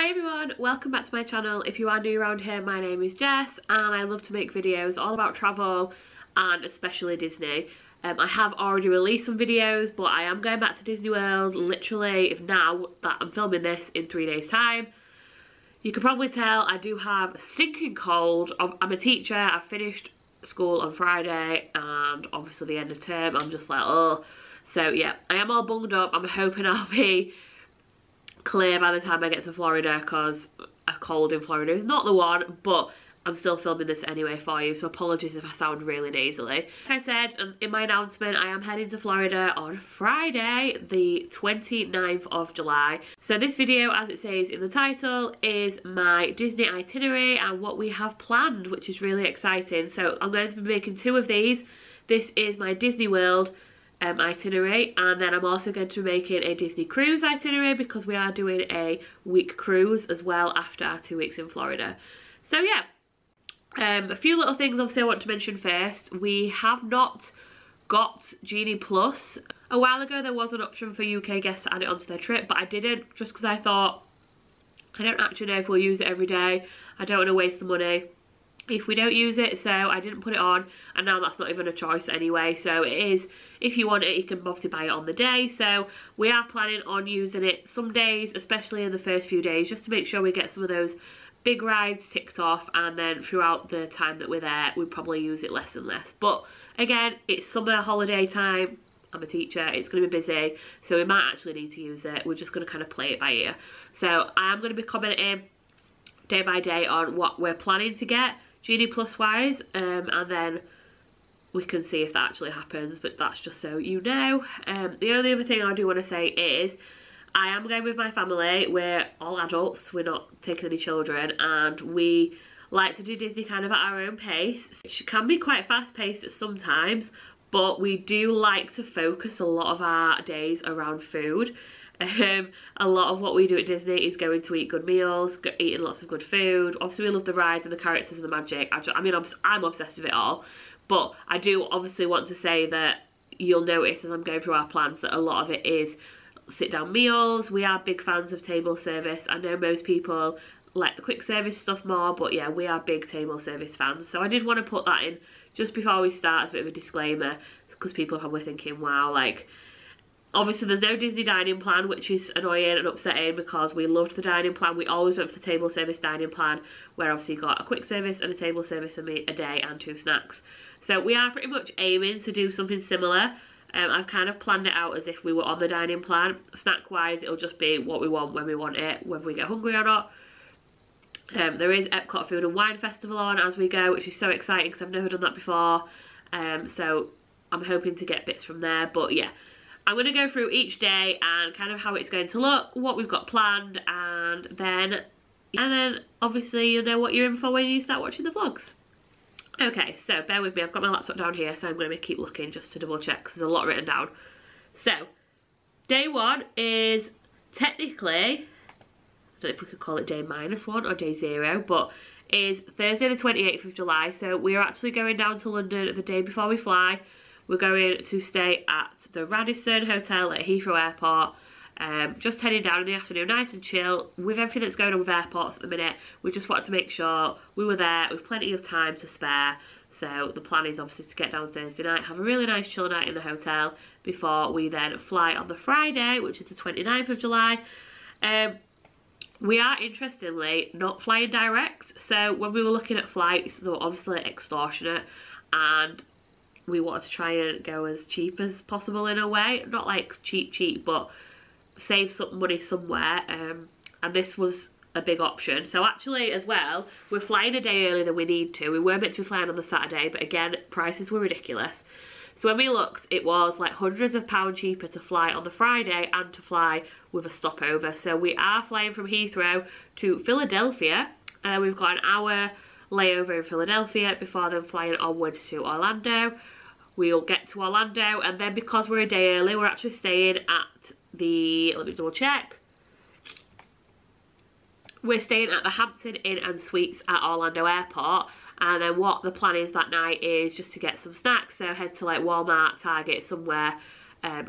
Hi everyone, welcome back to my channel. If you are new around here, my name is Jess and I love to make videos all about travel and especially Disney. I have already released some videos, but I am going back to Disney World literally now that I'm filming this in 3 days time. You can probably tell I do have a stinking cold. I'm a teacher, I finished school on Friday and obviously the end of term I'm just like, oh. So yeah, I am all bunged up. I'm hoping I'll be clear by the time I get to Florida because a cold in Florida is not the one, but I'm still filming this anyway for you, so apologies if I sound really nasally. Like I said in my announcement, I am heading to Florida on Friday the 29th of July. So this video, as it says in the title, is my Disney itinerary and what we have planned, which is really exciting. So I'm going to be making two of these. This is my Disney World itinerary, and then I'm also going to be making a Disney cruise itinerary because we are doing a week cruise as well after our 2 weeks in Florida. So yeah, a few little things obviously I want to mention first. We have not got Genie Plus. A while ago there was an option for UK guests to add it onto their trip, but I didn't, just because I thought I don't actually know if we'll use it every day. I don't want to waste the money if we don't use it, so I didn't put it on, and now that's not even a choice anyway. So it is, if you want it, you can obviously buy it on the day. So we are planning on using it some days, especially in the first few days, just to make sure we get some of those big rides ticked off, and then throughout the time that we're there we probably use it less and less. But again, it's summer holiday time, I'm a teacher, it's going to be busy, so we might actually need to use it. We're just going to kind of play it by ear. So I am going to be commenting day by day on what we're planning to get Genie Plus wise, and then we can see if that actually happens, but that's just so you know. The only other thing I do want to say is I am going with my family. We're all adults, we're not taking any children, and we like to do Disney kind of at our own pace. It can be quite fast paced at sometimes, but we do like to focus a lot of our days around food. A lot of what we do at Disney is going to eat good meals, eating lots of good food. Obviously we love the rides and the characters and the magic. I'm obsessed with it all, but I do obviously want to say that you'll notice as I'm going through our plans that a lot of it is sit down meals. We are big fans of table service. I know most people like the quick service stuff more, but yeah, we are big table service fans. So I did want to put that in just before we start as a bit of a disclaimer, because people are probably thinking, wow, like, obviously there's no Disney dining plan, which is annoying and upsetting because we loved the dining plan. We always went for the table service dining plan, where obviously you got a quick service and a table service a day and 2 snacks. So we are pretty much aiming to do something similar. I've kind of planned it out as if we were on the dining plan. Snack wise, it'll just be what we want when we want it, whether we get hungry or not. There is Epcot Food and Wine Festival on as we go, which is so exciting because I've never done that before. So I'm hoping to get bits from there. But yeah, I'm going to go through each day and kind of how it's going to look, what we've got planned, and then obviously you'll know what you're in for when you start watching the vlogs. Okay, so bear with me, I've got my laptop down here, so I'm going to keep looking just to double check because there's a lot written down. So, day one is technically, I don't know if we could call it day -1 or day 0, but is Thursday the 28th of July. So we're actually going down to London the day before we fly. We're going to stay at the Radisson Hotel at Heathrow Airport. Just heading down in the afternoon, nice and chill. With everything that's going on with airports at the minute, we just wanted to make sure we were there with plenty of time to spare. So the plan is obviously to get down Thursday night, have a really nice chill night in the hotel before we then fly on the Friday, which is the 29th of July. We are, interestingly, not flying direct. So when we were looking at flights, they were obviously extortionate, and we wanted to try and go as cheap as possible in a way. Not like cheap, but save some money somewhere, and this was a big option. So actually as well, we're flying a day earlier than we need to. We were meant to be flying on the Saturday, but again, prices were ridiculous. So when we looked, it was like hundreds of pounds cheaper to fly on the Friday and to fly with a stopover. So we are flying from Heathrow to Philadelphia. We've got an hour layover in Philadelphia before then flying onwards to Orlando. We'll get to Orlando, and then because we're a day early, we're actually staying at the, let me double check. We're staying at the Hampton Inn and Suites at Orlando Airport, and then what the plan is that night is just to get some snacks. So head to like Walmart, Target, somewhere,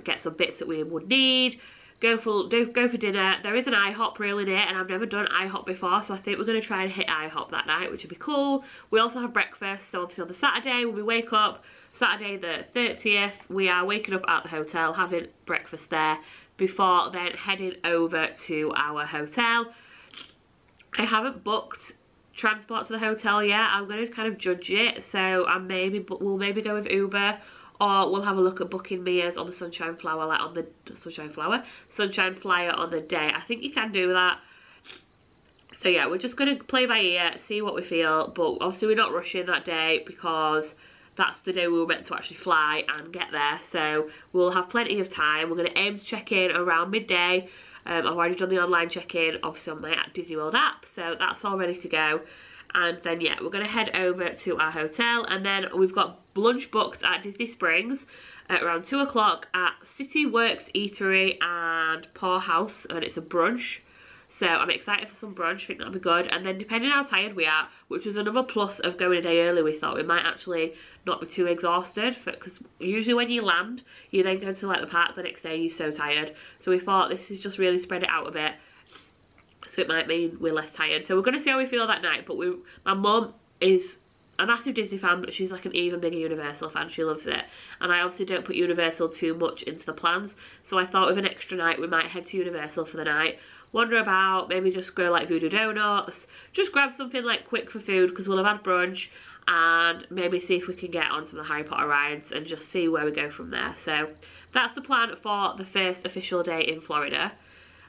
get some bits that we would need, go for dinner. There is an IHOP really near, and I've never done IHOP before, so I think we're going to try and hit IHOP that night, which would be cool. We also have breakfast, so obviously on the Saturday when we wake up, Saturday the 30th, we are waking up at the hotel, having breakfast there, before then heading over to our hotel. I haven't booked transport to the hotel yet. I'm going to kind of judge it, so we'll maybe go with Uber, or we'll have a look at booking Mia's on the Sunshine Flyer on the Sunshine Flyer on the day. I think you can do that. So yeah, we're just going to play by ear, see what we feel, but obviously we're not rushing that day because that's the day we were meant to actually fly and get there, so we'll have plenty of time. We're going to aim to check in around midday. I've already done the online check-in, obviously on my Disney World app, so that's all ready to go. And then, yeah, we're going to head over to our hotel, and then we've got lunch booked at Disney Springs at around 2 o'clock at City Works Eatery and Pour House, and it's a brunch. So I'm excited for some brunch, I think that'll be good. And then depending on how tired we are, which was another plus of going a day early, we thought we might actually not be too exhausted, because usually when you land, you then go to like the park the next day, you're so tired. So we thought this is just really spread it out a bit, so it might mean we're less tired. So we're going to see how we feel that night. But my mum is a massive Disney fan, but she's like an even bigger Universal fan. She loves it, and I obviously don't put Universal too much into the plans, so I thought with an extra night we might head to Universal for the night, wander about, maybe just go like Voodoo Donuts, just grab something like quick for food because we'll have had brunch, and maybe see if we can get on some of the Harry Potter rides and just see where we go from there. So that's the plan for the first official day in Florida.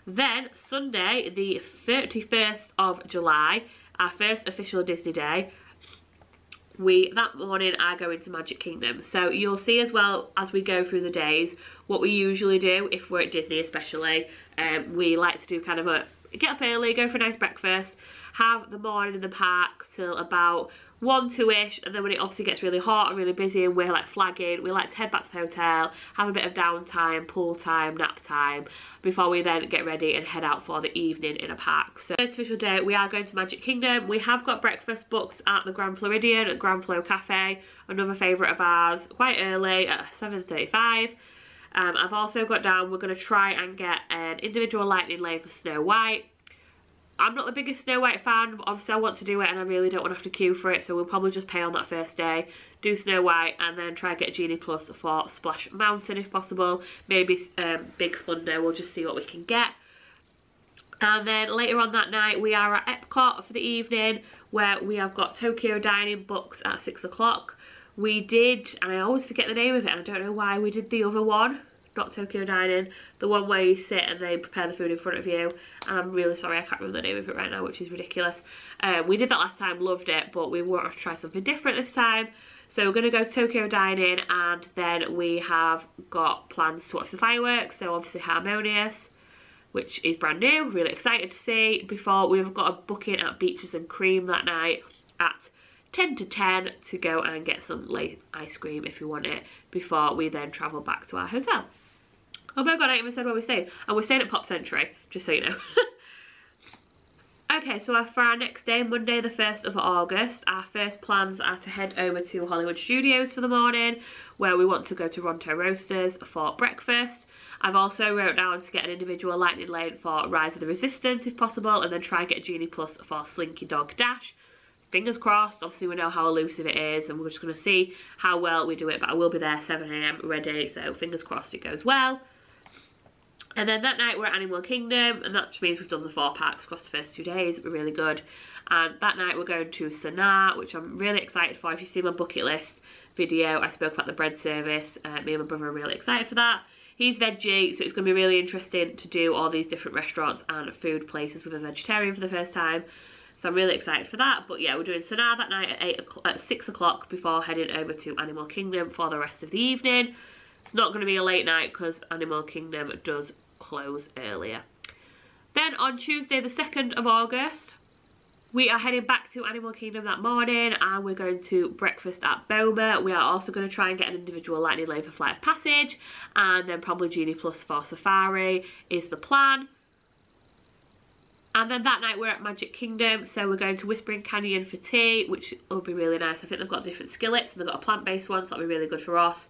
Then Sunday the 31st of July, our first official Disney day, that morning are going to Magic Kingdom. So you'll see as well as we go through the days what we usually do if we're at Disney especially. We like to do kind of get up early, go for a nice breakfast, have the morning in the park till about 1, 2-ish, and then when it obviously gets really hot and really busy and we're like flagging, we like to head back to the hotel, have a bit of downtime, pool time, nap time, before we then get ready and head out for the evening in a park. So first official day, we are going to Magic Kingdom. We have got breakfast booked at the Grand Floridian at Grand Flo Cafe, another favourite of ours, quite early at 7:35. I've also got down, we're going to try and get an individual lightning lane for Snow White. I'm not the biggest Snow White fan, but obviously I want to do it and I really don't want to have to queue for it, so we'll probably just pay on that first day, do Snow White, and then try and get a Genie Plus for Splash Mountain if possible. Maybe Big Thunder, we'll just see what we can get. And then later on that night we are at Epcot for the evening, where we have got Tokyo Dining booked at 6 o'clock. We did, and I always forget the name of it, and I don't know why, we did the other one. Not Tokyo Dining, the one where you sit and they prepare the food in front of you, and I'm really sorry I can't remember the name of it right now, which is ridiculous. We did that last time, loved it, but we want to try something different this time, so we're going to go to Tokyo Dining, and then we have got plans to watch the fireworks, so obviously Harmonious, which is brand new, really excited to see. Before, we've got a booking at Beaches and Cream that night at 10 to 10 to go and get some late ice cream if you want it, before we then travel back to our hotel. Oh my god, I even said where we're staying. And we're staying at Pop Century, just so you know. Okay, so for our next day, Monday the 1st of August, our first plans are to head over to Hollywood Studios for the morning, where we want to go to Ronto Roasters for breakfast. I've also wrote down to get an individual lightning lane for Rise of the Resistance if possible, and then try and get a Genie Plus for Slinky Dog Dash. Fingers crossed, obviously we know how elusive it is, and we're just going to see how well we do it, but I will be there 7 AM ready, so fingers crossed it goes well. And then that night we're at Animal Kingdom, and that just means we've done the 4 parks across the first 2 days. We're really good. And that night we're going to Sanaa, which I'm really excited for. If you see my bucket list video, I spoke about the bread service. Me and my brother are really excited for that. He's veggie, so it's going to be really interesting to do all these different restaurants and food places with a vegetarian for the first time. So I'm really excited for that. But yeah, we're doing Sanaa that night at 6 o'clock before heading over to Animal Kingdom for the rest of the evening. It's not going to be a late night because Animal Kingdom does close earlier. Then on Tuesday the 2nd of August, we are heading back to Animal Kingdom that morning, and we're going to breakfast at Boma. We are also going to try and get an individual lightning lane for Flight of Passage, and then probably Genie Plus for Safari is the plan. And then that night we're at Magic Kingdom, so we're going to Whispering Canyon for tea, which will be really nice. I think they've got different skillets, and they've got a plant-based one, so that'll be really good for us.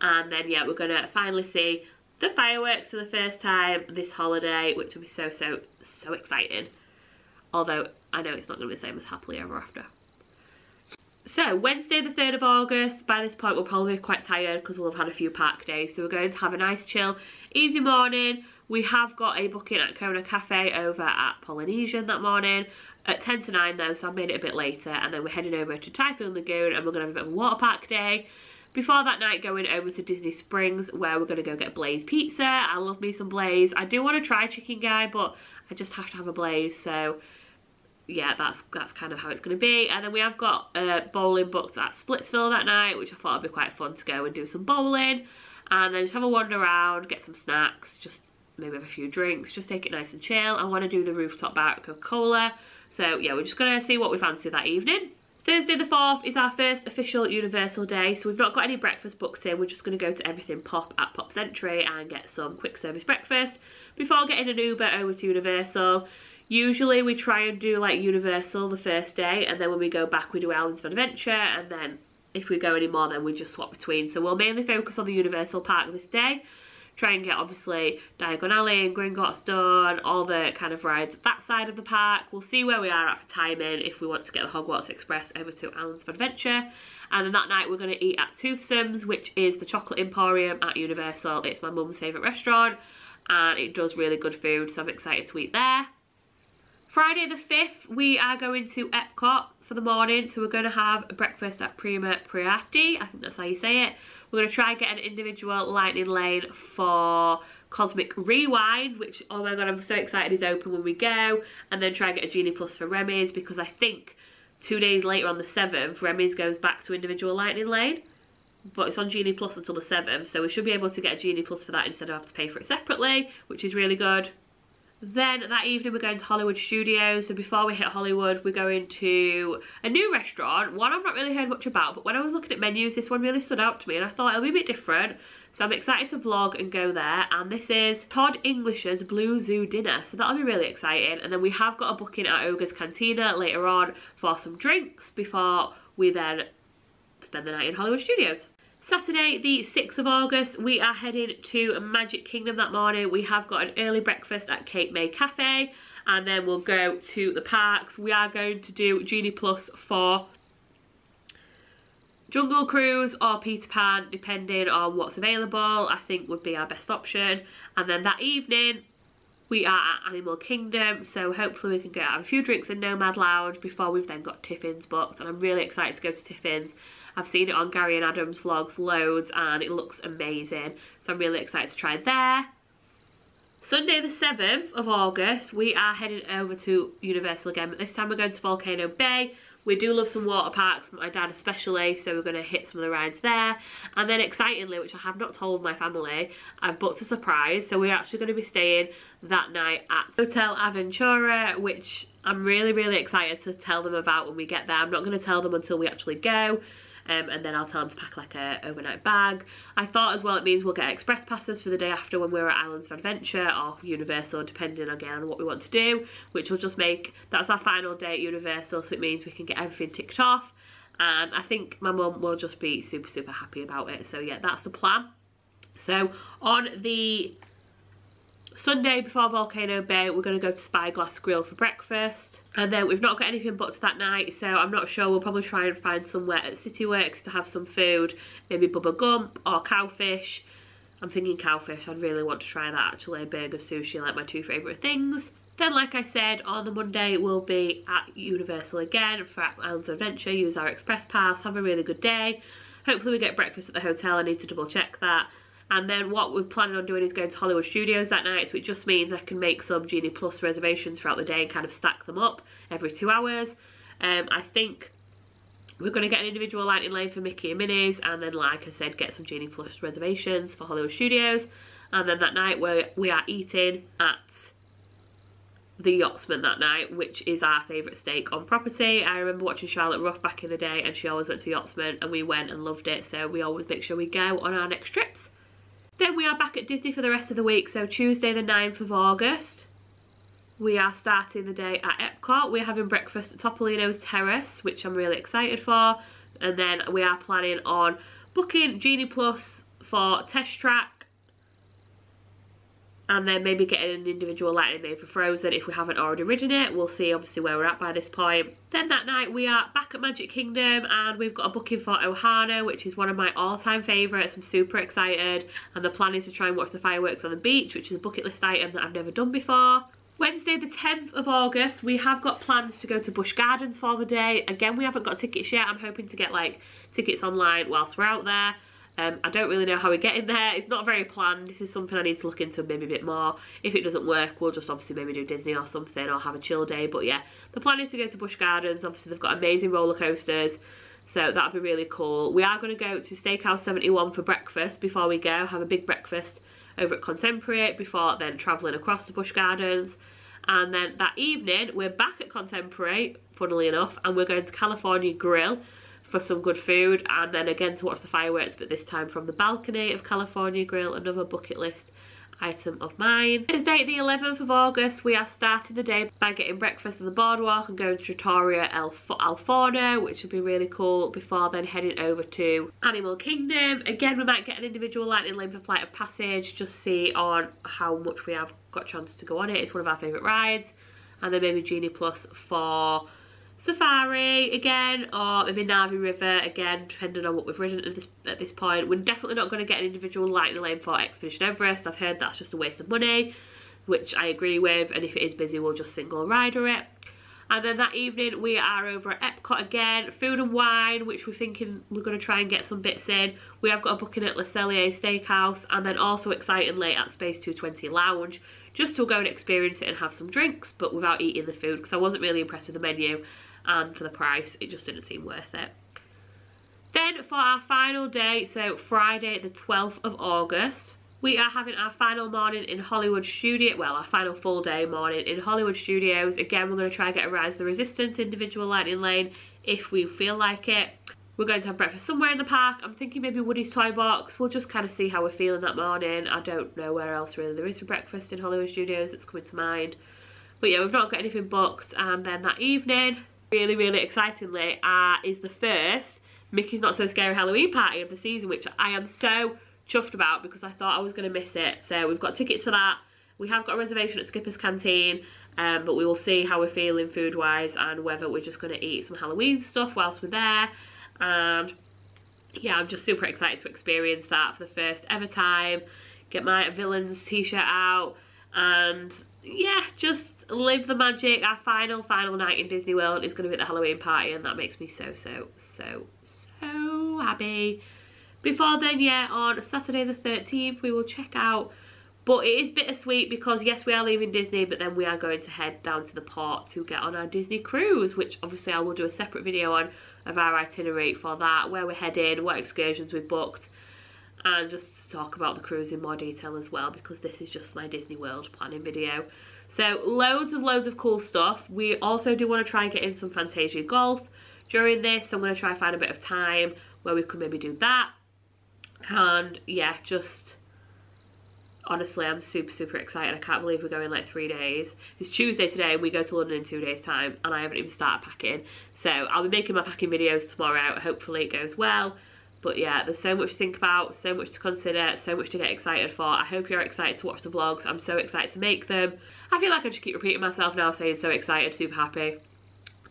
And then yeah, we're going to finally see the fireworks for the first time this holiday, which will be so exciting. Although I know it's not going to be the same as Happily Ever After. So Wednesday the 3rd of August, by this point we'll probably be quite tired because we'll have had a few park days, so we're going to have a nice chill, easy morning. We have got a booking at Kona Cafe over at Polynesian that morning at 10 to 9 though, so I made it a bit later, and then we're heading over to Typhoon Lagoon and we're going to have a bit of a water park day. Before that night, going over to Disney Springs where we're going to go get Blaze Pizza. I love me some Blaze. I do want to try Chicken Guy, but I just have to have a Blaze, so yeah, that's kind of how it's going to be. And then we have got bowling booked at Splitsville that night, which I thought would be quite fun to go and do some bowling. And then just have a wander around, get some snacks, just maybe have a few drinks, just take it nice and chill. I want to do the rooftop bar at Coca-Cola. So yeah, we're just going to see what we fancy that evening. Thursday the 4th is our first official Universal day, so we've not got any breakfast booked in. We're just going to go to Everything Pop at Pop Century and get some quick service breakfast before getting an Uber over to Universal. Usually we try and do like Universal the first day, and then when we go back we do Islands of Adventure, and then if we go any more then we just swap between. So we'll mainly focus on the Universal Park this day. Try and get obviously Diagon Alley and Gringotts done, all the kind of rides at that side of the park. We'll see where we are at for timing if we want to get the Hogwarts Express over to Islands of Adventure. And then that night we're going to eat at Toothsome's, which is the chocolate emporium at Universal. It's my mum's favourite restaurant and it does really good food, so I'm excited to eat there. Friday the 5th we are going to Epcot for the morning, so we're going to have a breakfast at Prima Priati, I think that's how you say it. We're going to try and get an individual lightning lane for Cosmic Rewind, which, oh my god, I'm so excited is open when we go. And then try and get a Genie Plus for Remy's, because I think 2 days later on the 7th, Remy's goes back to individual lightning lane. But it's on Genie Plus until the 7th, so we should be able to get a Genie Plus for that instead of have to pay for it separately, which is really good. Then that evening we're going to Hollywood Studios. So before we hit Hollywood we're going to a new restaurant, one I've not really heard much about, but when I was looking at menus this one really stood out to me and I thought it'll be a bit different, so I'm excited to vlog and go there. And this is Todd English's Blue Zoo Dinner, so that'll be really exciting. And then we have got a booking at Ogre's Cantina later on for some drinks before we then spend the night in Hollywood Studios. Saturday the 6th of August we are heading to Magic Kingdom that morning. We have got an early breakfast at Cape May Cafe and then we'll go to the parks. We are going to do Genie Plus for Jungle Cruise or Peter Pan, depending on what's available, I think would be our best option. And then that evening we are at Animal Kingdom, so hopefully we can get out a few drinks in Nomad Lounge before we've then got Tiffin's booked, and I'm really excited to go to Tiffin's. I've seen it on Gary and Adam's vlogs loads and it looks amazing, so I'm really excited to try there. Sunday the 7th of August we are heading over to Universal again, but this time we're going to Volcano Bay. We do love some water parks, my dad especially, so we're going to hit some of the rides there. And then excitingly, which I have not told my family, I've booked a surprise, so we're actually going to be staying that night at Hotel Aventura, which I'm really excited to tell them about when we get there. I'm not going to tell them until we actually go. And then I'll tell them to pack like a overnight bag. I thought as well it means we'll get express passes for the day after when we're at Islands of Adventure or Universal, depending again on what we want to do, which will just make, that's our final day at Universal, so it means we can get everything ticked off. And I think my mum will just be super happy about it. So yeah, that's the plan. So on the Sunday before Volcano Bay we're going to go to Spyglass Grill for breakfast. And then we've not got anything booked that night, so I'm not sure. We'll probably try and find somewhere at CityWorks to have some food, maybe Bubba Gump or Cowfish. I'm thinking Cowfish, I'd really want to try that actually. Burger, sushi, like my two favourite things. Then like I said, on the Monday we'll be at Universal again for Islands of Adventure, use our express pass, have a really good day. Hopefully we get breakfast at the hotel, I need to double check that. And then what we're planning on doing is going to Hollywood Studios that night, so it just means I can make some Genie Plus reservations throughout the day and kind of stack them up every 2 hours. I think we're going to get an individual lightning lane for Mickey and Minnie's, and then like I said, get some Genie Plus reservations for Hollywood Studios. And then that night we are eating at the Yachtsman that night, which is our favourite steak on property. I remember watching Charlotte Ruff back in the day and she always went to Yachtsman and we went and loved it, so we always make sure we go on our next trips. Then we are back at Disney for the rest of the week, so Tuesday the 9th of August we are starting the day at Epcot. We're having breakfast at Topolino's Terrace, which I'm really excited for, and then we are planning on booking Genie Plus for Test Track and then maybe getting an individual lightning lane for Frozen if we haven't already ridden it. We'll see obviously where we're at by this point. Then that night we are back at Magic Kingdom, and we've got a booking for Ohana, which is one of my all-time favourites. I'm super excited, and the plan is to try and watch the fireworks on the beach, which is a bucket list item that I've never done before. Wednesday the 10th of August, we have got plans to go to Busch Gardens for the day. Again, we haven't got tickets yet. I'm hoping to get like tickets online whilst we're out there. I don't really know how we get in there. It's not very planned. This is something I need to look into maybe a bit more. If it doesn't work, we'll just obviously maybe do Disney or something, or have a chill day. But yeah, the plan is to go to Busch Gardens. Obviously they've got amazing roller coasters, so that'll be really cool. We are going to go to Steakhouse 71 for breakfast before we go. Have a big breakfast over at Contemporary before then travelling across to Busch Gardens. And then that evening we're back at Contemporary, funnily enough, and we're going to California Grill for some good food, and then again to watch the fireworks, but this time from the balcony of California Grill, another bucket list item of mine. Thursday the 11th of August, we are starting the day by getting breakfast on the boardwalk and going to Trattoria El Forno, which will be really cool, before then heading over to Animal Kingdom. Again, we might get an individual lightning lane for Flight of Passage, just see on how much we have got a chance to go on it. It's one of our favourite rides. And then maybe Genie Plus for Safari again, or maybe Navi River again, depending on what we've ridden at this point. We're definitely not going to get an individual lightning lane for Expedition Everest. I've heard that's just a waste of money, which I agree with, and if it is busy we'll just single rider it. And then that evening we are over at Epcot again, food and wine, which we're thinking we're going to try and get some bits in. We have got a booking at Le Cellier Steakhouse, and then also excitingly at Space 220 Lounge, just to go and experience it and have some drinks, but without eating the food, because I wasn't really impressed with the menu, and for the price it just didn't seem worth it. Then for our final day, so Friday the 12th of August, we are having our final morning in Hollywood Studio, well, our final full day morning in Hollywood Studios. Again, we're going to try and get a Rise of the Resistance individual lightning lane if we feel like it. We're going to have breakfast somewhere in the park. I'm thinking maybe Woody's Toy Box. We'll just kind of see how we're feeling that morning. I don't know where else really there is for breakfast in Hollywood Studios that's coming to mind. But yeah, we've not got anything booked. And then that evening, really excitingly, is the first Mickey's Not So Scary Halloween party of the season, which I am so chuffed about because I thought I was going to miss it. So we've got tickets for that. We have got a reservation at Skipper's Canteen, but we will see how we're feeling food wise and whether we're just going to eat some Halloween stuff whilst we're there. And yeah, I'm just super excited to experience that for the first ever time, get my Villains t-shirt out, and yeah, just live the magic. Our final night in Disney World is going to be at the Halloween party, and that makes me so happy. Before then, yeah, on Saturday the 13th we will check out, but it is bittersweet because yes, we are leaving Disney, but then we are going to head down to the port to get on our Disney cruise, which obviously I will do a separate video on of our itinerary for that, where we're heading, what excursions we've booked, and just talk about the cruise in more detail as well, because this is just my Disney World planning video. So loads of cool stuff. We also do want to try and get in some Fantasia golf during this. I'm going to try and find a bit of time where we could maybe do that. And yeah, just honestly, I'm super excited. I can't believe we're going like 3 days. It's Tuesday today and we go to London in 2 days time, and I haven't even started packing. So I'll be making my packing videos tomorrow. Hopefully it goes well. But yeah, there's so much to think about, so much to consider, so much to get excited for. I hope you're excited to watch the vlogs. I'm so excited to make them. I feel like I just keep repeating myself now, saying so excited, super happy.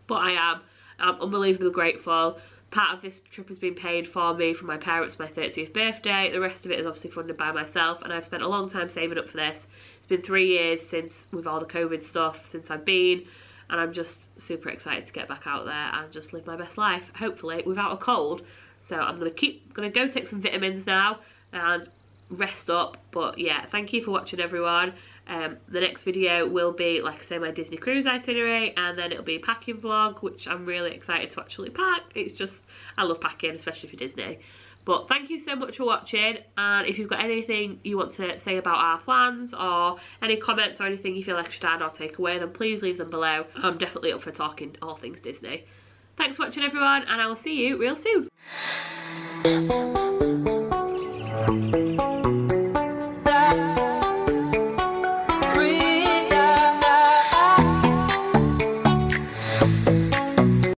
But I am. I'm unbelievably grateful. Part of this trip has been paid for me from my parents for my 30th birthday. The rest of it is obviously funded by myself, and I've spent a long time saving up for this. It's been 3 years since, with all the COVID stuff, since I've been, and I'm just super excited to get back out there and just live my best life, hopefully without a cold. So I'm gonna go take some vitamins now and rest up. But yeah, thank you for watching, everyone. The next video will be, like I say, my Disney cruise itinerary, and then it'll be a packing vlog, which I'm really excited to actually pack. It's just, I love packing, especially for Disney. But thank you so much for watching, and if you've got anything you want to say about our plans, or any comments or anything you feel like I should add or take away, then please leave them below. I'm definitely up for talking all things Disney. Thanks for watching, everyone, and I will see you real soon.